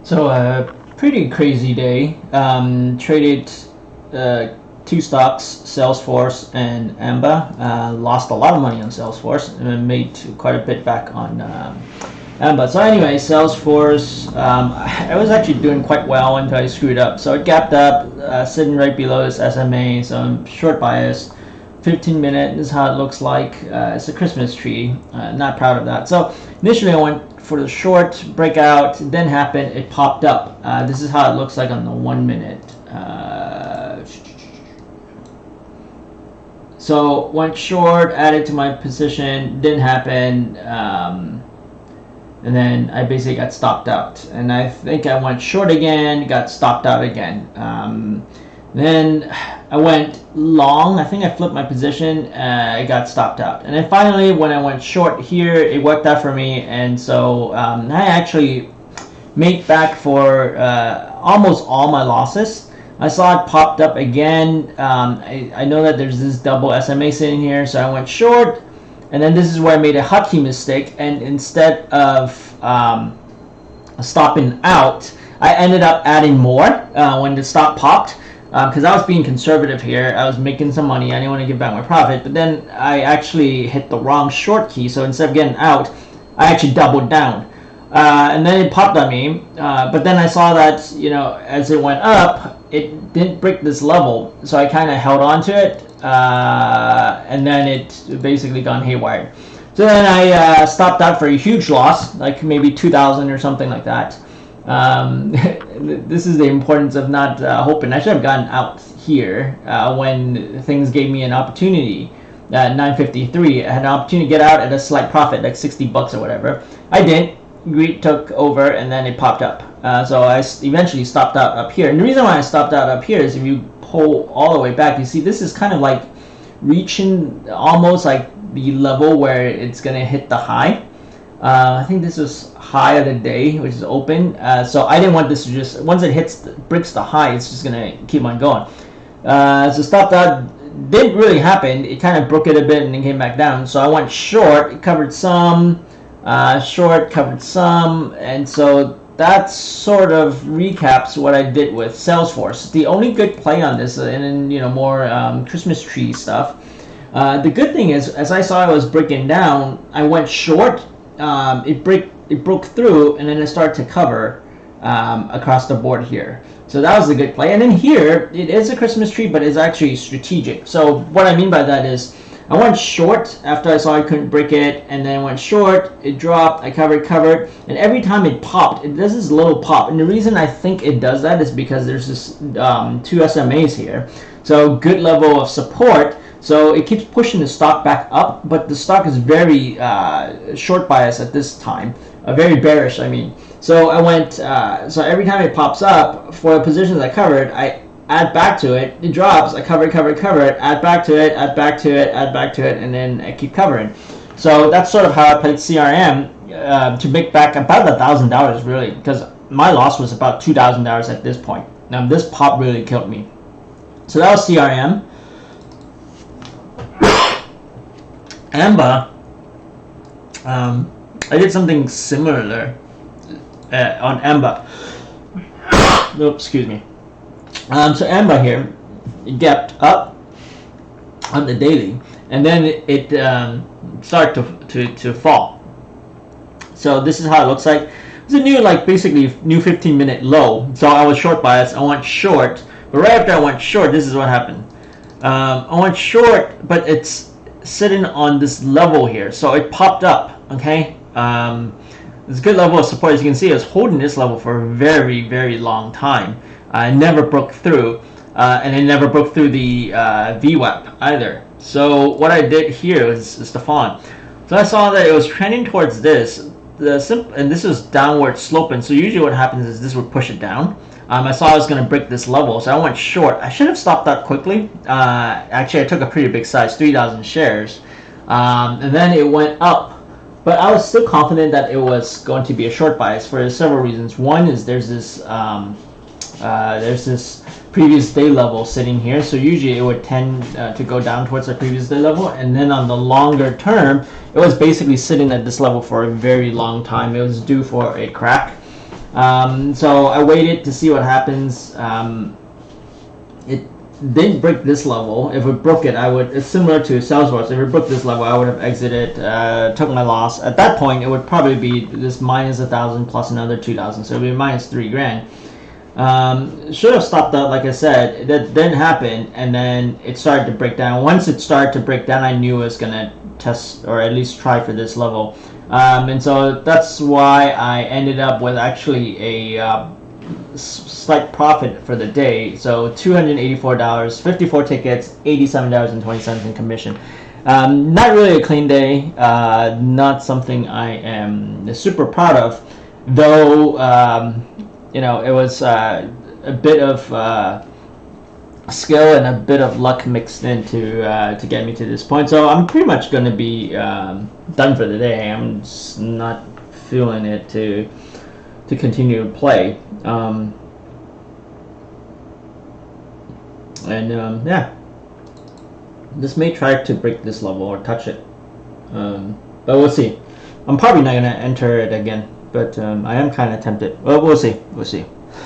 So pretty crazy day. Traded two stocks, Salesforce and AMBA. Lost a lot of money on Salesforce and made quite a bit back on AMBA. So anyway, Salesforce, I was actually doing quite well until I screwed up. So it gapped up, sitting right below this SMA. So I'm short biased. 15-minute. This is how it looks like. It's a Christmas tree. Not proud of that. So initially I went for the short breakout. It didn't happen. It popped up. This is how it looks like on the 1 minute. So went short, added to my position. Didn't happen. And then I basically got stopped out. And I think I went short again, got stopped out again. Then I went long. I think I flipped my position. I got stopped out. And then finally, when I went short here, it worked out for me. And so I actually made back for almost all my losses. I saw it popped up again. I know that there's this double SMA sitting here, so I went short. And then this is where I made a hotkey mistake. And instead of stopping out, I ended up adding more when the stop popped. Because I was being conservative here. I was making some money. I didn't want to give back my profit. But then I actually hit the wrong short key. So instead of getting out, I actually doubled down. And then it popped on me. But then I saw that, you know, as it went up, it didn't break this level. So I kind of held on to it. And then it basically gone haywire. So then I stopped out for a huge loss, like maybe 2,000 or something like that. This is the importance of not hoping. I should have gotten out here when things gave me an opportunity at 9:53. I had an opportunity to get out at a slight profit, like $60 or whatever. I didn't. Greed took over, and then it popped up. So I eventually stopped out up here. And the reason why I stopped out up here is if you pull all the way back, you see this is kind of like reaching almost like the level where it's going to hit the high. I think this was high of the day, which is open. So I didn't want this to just, once it breaks the high, it's just gonna keep on going. So stopped out, didn't really happen. It kind of broke it a bit and then came back down. So I went short, it covered some, short, covered some, and so that sort of recaps what I did with Salesforce. The only good play on this, and then, you know, more Christmas tree stuff. The good thing is, as I saw it was breaking down, I went short. It broke through, and then it started to cover across the board here. So that was a good play. And then here, it is a Christmas tree, but it's actually strategic. So what I mean by that is, I went short after I saw I couldn't break it, and then went short, it dropped, I covered, and every time it popped, it does this little pop. And the reason I think it does that is because there's this two SMAs here. So good level of support. So it keeps pushing the stock back up, but the stock is very short bias at this time, very bearish, I mean. So I went, so every time it pops up, for the positions I covered, I add back to it, it drops, I cover, add back to it, add back to it, add back to it, and then I keep covering. So that's sort of how I played CRM to make back about $1,000 really, because my loss was about $2,000 at this point. Now this pop really killed me. So that was CRM. AMBA, I did something similar on AMBA. Oh, excuse me. So AMBA here, it gapped up on the daily, and then it started to fall. So this is how it looks like. It's a new, like basically new 15-minute low. So I was short biased. I went short, but right after I went short, this is what happened. I went short, but it's sitting on this level here, so it popped up. Okay, it's a good level of support. As you can see, it's holding this level for a very, very long time. I never broke through, and it never broke through the VWAP either. So what I did here is the fawn. So I saw that it was trending towards this, and this was downward sloping. So usually what happens is this would push it down. I saw I was going to break this level, so I went short. I should have stopped that quickly. Actually, I took a pretty big size, 3,000 shares. And then it went up. But I was still confident that it was going to be a short bias for several reasons. One is there's this previous day level sitting here. So usually it would tend to go down towards the previous day level. And then on the longer term, it was basically sitting at this level for a very long time. It was due for a crack. So I waited to see what happens. It didn't break this level. If it broke it, I would. It's similar to Salesforce. If it broke this level, I would have exited, took my loss. At that point, it would probably be this minus 1,000 plus another 2,000, so it would be minus 3 grand. Should have stopped that, like I said. That didn't happen, and then it started to break down. Once it started to break down, I knew it was gonna test or at least try for this level, and so that's why I ended up with actually a slight profit for the day. So $284, 54 tickets, $87.20 in commission. Not really a clean day. Not something I am super proud of, though. You know, it was a bit of skill and a bit of luck mixed in to get me to this point. So I'm pretty much going to be done for the day. I'm just not feeling it to continue to play. Yeah, this may try to break this level or touch it, but we'll see. I'm probably not going to enter it again, but I am kind of tempted. Well, we'll see.